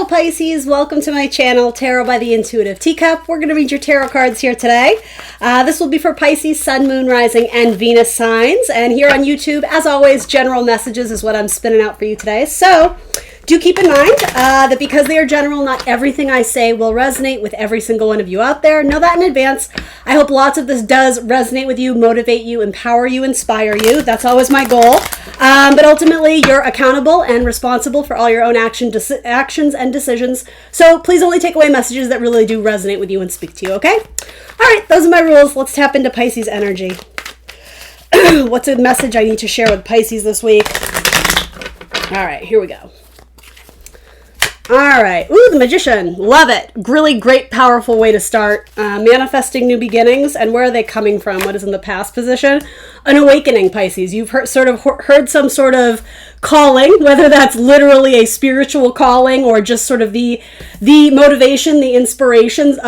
Pisces, welcome to my channel, Tarot by the Intuitive Teacup. We're going to read your tarot cards here today. This will be for Pisces, Sun, Moon, Rising, and Venus signs. And here on YouTube, as always, general messages is what I'm spinning out for you today. So do keep in mind that because they are general, not everything I say will resonate with every single one of you out there. Know that in advance. I hope lots of this does resonate with you, motivate you, empower you, inspire you. That's always my goal. But ultimately, you're accountable and responsible for all your own actions and decisions. So please only take away messages that really do resonate with you and speak to you, okay? All right, those are my rules. Let's tap into Pisces energy. What's a message I need to share with Pisces this week? All right, here we go. All right. Ooh, the Magician. Love it. Really great, powerful way to start. Manifesting new beginnings. And where are they coming from? What is in the past position? An awakening, Pisces. You've heard some sort of calling, whether that's literally a spiritual calling or just sort of the motivation, the inspirations,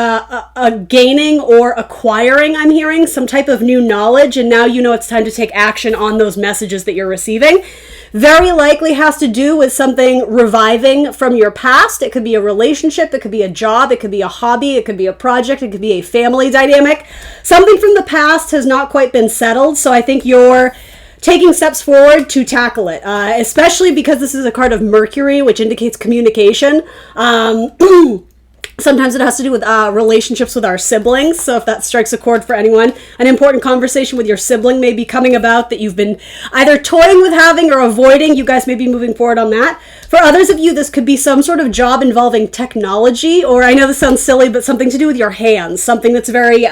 gaining or acquiring, I'm hearing, some type of new knowledge. And now you know it's time to take action on those messages that you're receiving. Very likely has to do with something reviving from your past. It could be a relationship, it could be a job, it could be a hobby, it could be a project, it could be a family dynamic. Something from the past has not quite been settled, so I think you're taking steps forward to tackle it, especially because this is a card of Mercury, which indicates communication. Sometimes it has to do with relationships with our siblings. So if that strikes a chord for anyone, an important conversation with your sibling may be coming about that you've been either toying with having or avoiding. You guys may be moving forward on that. For others of you, this could be some sort of job involving technology, or I know this sounds silly, but something to do with your hands. Something that's very...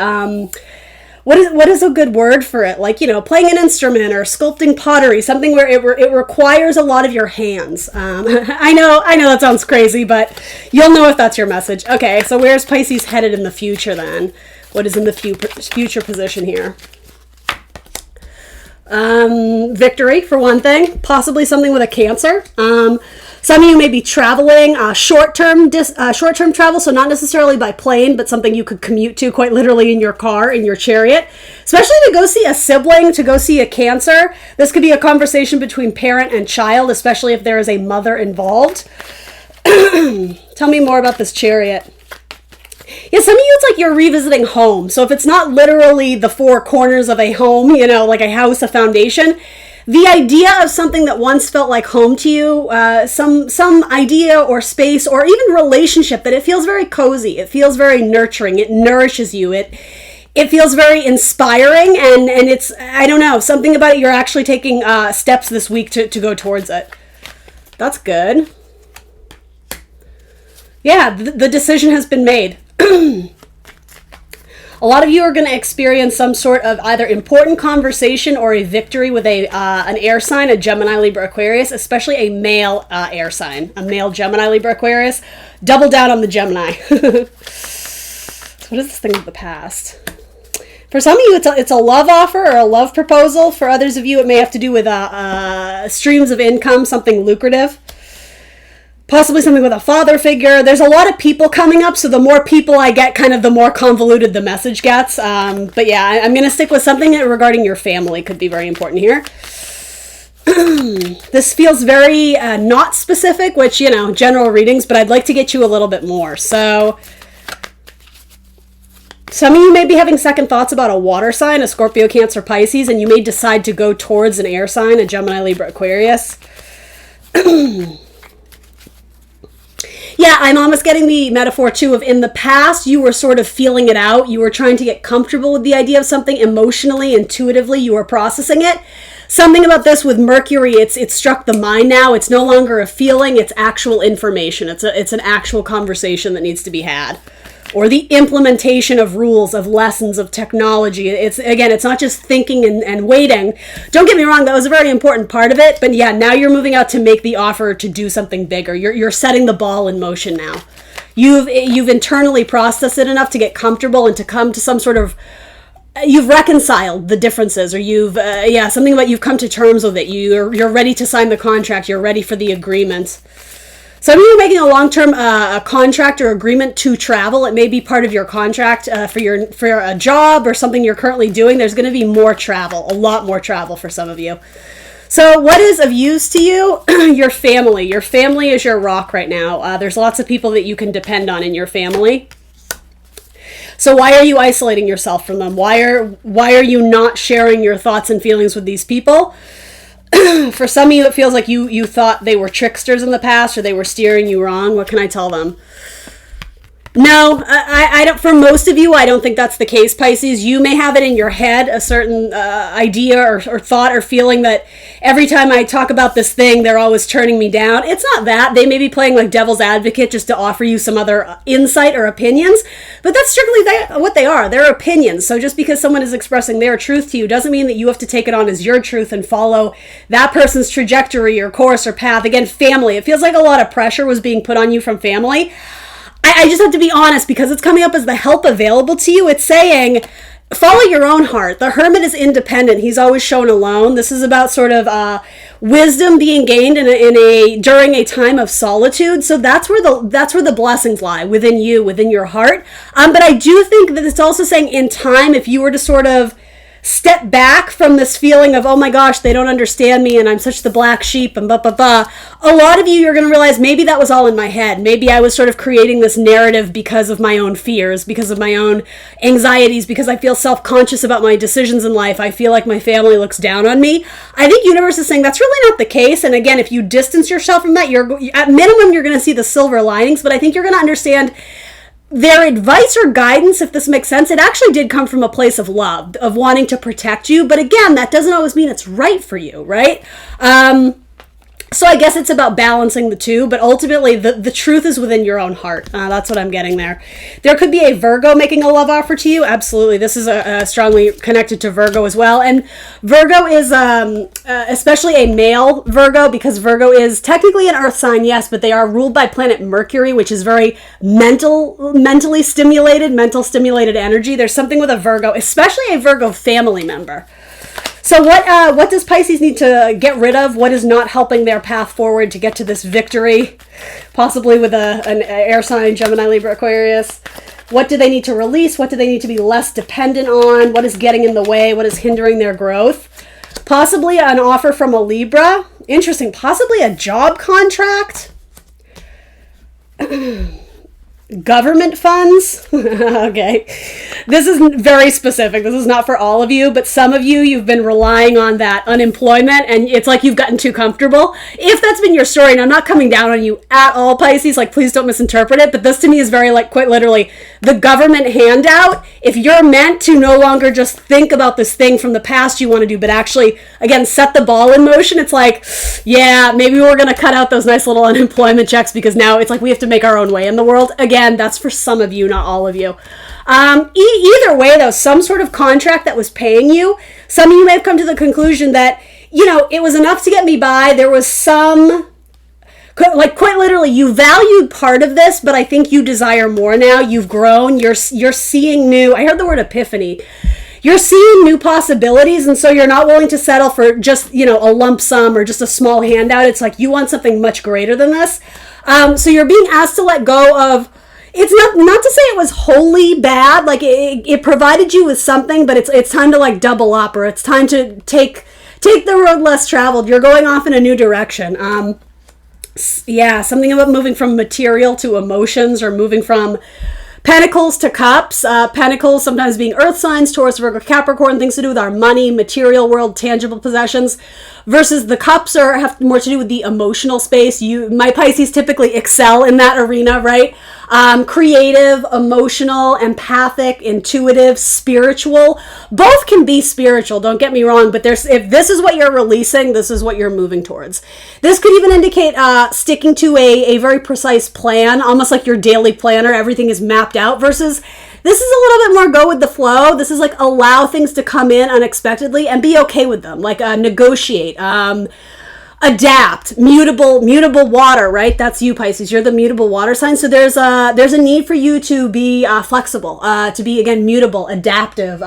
What is a good word for it? Like, you know, playing an instrument or sculpting pottery, something where it requires a lot of your hands. I know that sounds crazy, but you'll know if that's your message. Okay, so where's Pisces headed in the future then? What is in the future position here? Victory, for one thing. Possibly something with a Cancer. Some of you may be traveling, short-term travel, so not necessarily by plane, but something you could commute to quite literally in your car, in your chariot. Especially to go see a sibling, to go see a Cancer. This could be a conversation between parent and child, especially if there is a mother involved. Tell me more about this chariot. Yeah, some of you, it's like you're revisiting home. So if it's not literally the four corners of a home, you know, like a house, a foundation, the idea of something that once felt like home to you, some idea or space or even relationship that it feels very cozy, it feels very nurturing, it nourishes you, it feels very inspiring, and it's, I don't know, something about it, you're actually taking steps this week to go towards it. That's good. Yeah, the decision has been made. A lot of you are going to experience some sort of either important conversation or a victory with an air sign, a Gemini, Libra, Aquarius, especially a male air sign, a male Gemini, Libra, Aquarius. Double down on the Gemini. So what is this thing of the past? For some of you, it's a love offer or a love proposal. For others of you, it may have to do with streams of income, something lucrative. Possibly something with a father figure. There's a lot of people coming up, so the more people I get, kind of the more convoluted the message gets. But yeah, I'm going to stick with something regarding your family. Could be very important here. This feels very not specific, which, you know, general readings, but I'd like to get you a little bit more. So some of you may be having second thoughts about a water sign, a Scorpio, Cancer, Pisces, and you may decide to go towards an air sign, a Gemini, Libra, Aquarius. Yeah, I'm almost getting the metaphor, too, of in the past, you were sort of feeling it out. You were trying to get comfortable with the idea of something emotionally, intuitively. You were processing it. Something about this with Mercury, it's struck the mind now. It's no longer a feeling. It's actual information. It's an actual conversation that needs to be had. Or the implementation of rules, of lessons, of technology. It's not just thinking and waiting. Don't get me wrong, that was a very important part of it. But yeah, now you're moving out to make the offer to do something bigger. You're setting the ball in motion now. You've internally processed it enough to get comfortable and to come to some sort of... You've reconciled the differences, or something about you've come to terms with it. You're ready to sign the contract. You're ready for the agreement. Some of you are making a long-term contract or agreement to travel. It may be part of your contract for a job or something you're currently doing. There's going to be more travel, a lot more travel for some of you. So what is of use to you? Your family. Your family is your rock right now. There's lots of people that you can depend on in your family. So why are you isolating yourself from them? Why are you not sharing your thoughts and feelings with these people? For some of you, it feels like you thought they were tricksters in the past, or they were steering you wrong. What can I tell them? No, I don't. For most of you, I don't think that's the case, Pisces. You may have it in your head, a certain idea or thought or feeling that every time I talk about this thing, they're always turning me down. It's not that. They may be playing like devil's advocate just to offer you some other insight or opinions, but that's strictly what they are. They're opinions. So just because someone is expressing their truth to you doesn't mean that you have to take it on as your truth and follow that person's trajectory or course or path. Again, family. It feels like a lot of pressure was being put on you from family. I just have to be honest, because it's coming up as the help available to you. It's saying, follow your own heart. The hermit is independent. He's always shown alone. This is about sort of wisdom being gained during a time of solitude. So that's where the blessings lie, within you, within your heart. But I do think that it's also saying in time, if you were to sort of step back from this feeling of, oh my gosh, they don't understand me and I'm such the black sheep and blah, blah, blah. A lot of you're going to realize maybe that was all in my head. Maybe I was sort of creating this narrative because of my own fears, because of my own anxieties, because I feel self-conscious about my decisions in life. I feel like my family looks down on me. I think universe is saying that's really not the case. And again, if you distance yourself from that, at minimum, you're going to see the silver linings, but I think you're going to understand their advice or guidance, if this makes sense. It actually did come from a place of love, of wanting to protect you. But again, that doesn't always mean it's right for you, right? So I guess it's about balancing the two, but ultimately the truth is within your own heart. That's what I'm getting there. There could be a Virgo making a love offer to you. Absolutely. This is strongly connected to Virgo as well. And Virgo is especially a male Virgo, because Virgo is technically an earth sign, yes, but they are ruled by planet Mercury, which is very mentally stimulated, mental stimulated energy. There's something with a Virgo, especially a Virgo family member. So what does Pisces need to get rid of? What is not helping their path forward to get to this victory? Possibly with an air sign, Gemini, Libra, Aquarius. What do they need to release? What do they need to be less dependent on? What is getting in the way? What is hindering their growth? Possibly an offer from a Libra. Interesting. Possibly a job contract. Government funds. Okay. This is very specific. This is not for all of you, but some of you've been relying on that unemployment and it's like you've gotten too comfortable. If that's been your story, and I'm not coming down on you at all, Pisces, like please don't misinterpret it, but this to me is very like quite literally the government handout. If you're meant to no longer just think about this thing from the past you want to do, but actually, again, set the ball in motion, it's like, yeah, maybe we're going to cut out those nice little unemployment checks because now it's like we have to make our own way in the world. Again, that's for some of you, not all of you. Either way, though, some sort of contract that was paying you, some of you may have come to the conclusion that, it was enough to get me by. There was some, like quite literally, you valued part of this, but I think you desire more now. You've grown. You're seeing new, I heard the word epiphany. You're seeing new possibilities, and so you're not willing to settle for just, a lump sum or just a small handout. It's like you want something much greater than this. So you're being asked to let go of, it's not to say it was wholly bad, like it provided you with something, but it's time to like double up, or it's time to take the road less traveled. You're going off in a new direction. Yeah, something about moving from material to emotions, or moving from Pentacles to Cups. Pentacles sometimes being earth signs, Taurus, Virgo, Capricorn, things to do with our money, material world, tangible possessions, versus the Cups have more to do with the emotional space. My Pisces typically excel in that arena, right? Creative, emotional, empathic, intuitive, spiritual. Both can be spiritual, don't get me wrong, but if this is what you're releasing, this is what you're moving towards. This could even indicate sticking to a very precise plan, almost like your daily planner. Everything is mapped out, versus this is a little bit more go with the flow. This is like allow things to come in unexpectedly and be okay with them, like negotiate, adapt, mutable water, right? That's you, Pisces. You're the mutable water sign. So there's a need for you to be flexible, to be, again, mutable, adaptive,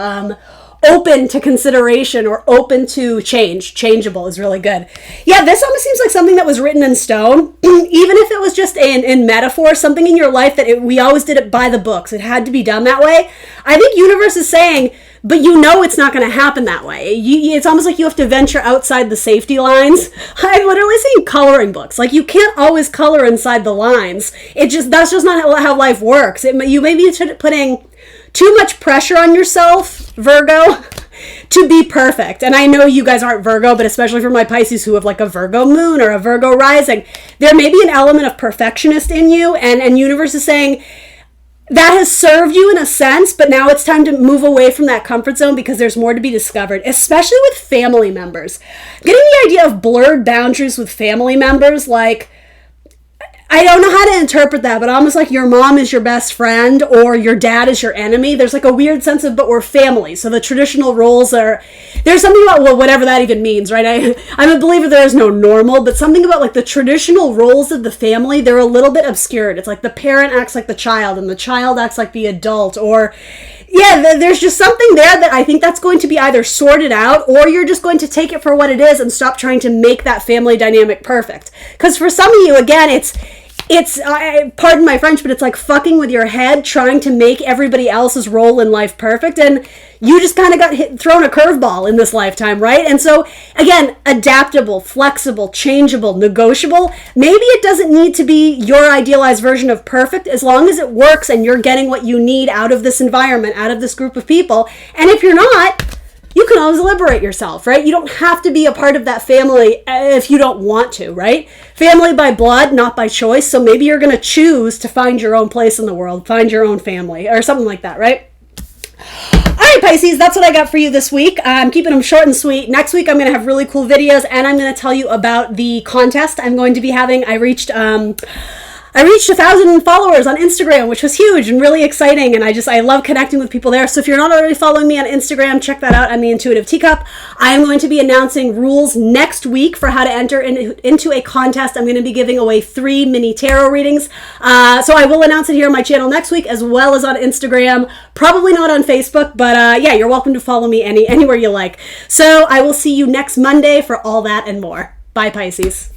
open to consideration or open to change. Changeable is really good. Yeah, this almost seems like something that was written in stone, even if it was just in metaphor, something in your life that we always did it by the books. It had to be done that way. I think universe is saying, but you know it's not going to happen that way. It's almost like you have to venture outside the safety lines. I'm literally saying coloring books. Like, you can't always color inside the lines. That's just not how life works. You may be putting too much pressure on yourself, Virgo, to be perfect. And I know you guys aren't Virgo, but especially for my Pisces who have like a Virgo moon or a Virgo rising, there may be an element of perfectionist in you, and universe is saying that has served you in a sense, but now it's time to move away from that comfort zone because there's more to be discovered, especially with family members. Getting the idea of blurred boundaries with family members, like, I don't know how to interpret that, but almost like your mom is your best friend or your dad is your enemy. There's like a weird sense of, but we're family. So the traditional roles there's something about, well, whatever that even means, right? I'm a believer there is no normal, but something about like the traditional roles of the family, they're a little bit obscured. It's like the parent acts like the child and the child acts like the adult, or yeah, there's just something there that I think that's going to be either sorted out or you're just going to take it for what it is and stop trying to make that family dynamic perfect. Because for some of you, again, it's pardon my French, but it's like fucking with your head, trying to make everybody else's role in life perfect, and you just kind of got thrown a curveball in this lifetime, right? And so, again, adaptable, flexible, changeable, negotiable. Maybe it doesn't need to be your idealized version of perfect, as long as it works and you're getting what you need out of this environment, out of this group of people. And if you're not, you can always liberate yourself, right? You don't have to be a part of that family if you don't want to, right? Family by blood, not by choice. So maybe you're going to choose to find your own place in the world, find your own family, or something like that, right? All right, Pisces, that's what I got for you this week. I'm keeping them short and sweet. Next week, I'm going to have really cool videos, and I'm going to tell you about the contest I'm going to be having. I reached 1,000 followers on Instagram, which was huge and really exciting, and I love connecting with people there. So if you're not already following me on Instagram, check that out. I'm the Intuitive Teacup. I am going to be announcing rules next week for how to enter into a contest. I'm going to be giving away 3 mini tarot readings. So I will announce it here on my channel next week, as well as on Instagram. Probably not on Facebook, but yeah, you're welcome to follow me anywhere you like. So I will see you next Monday for all that and more. Bye, Pisces.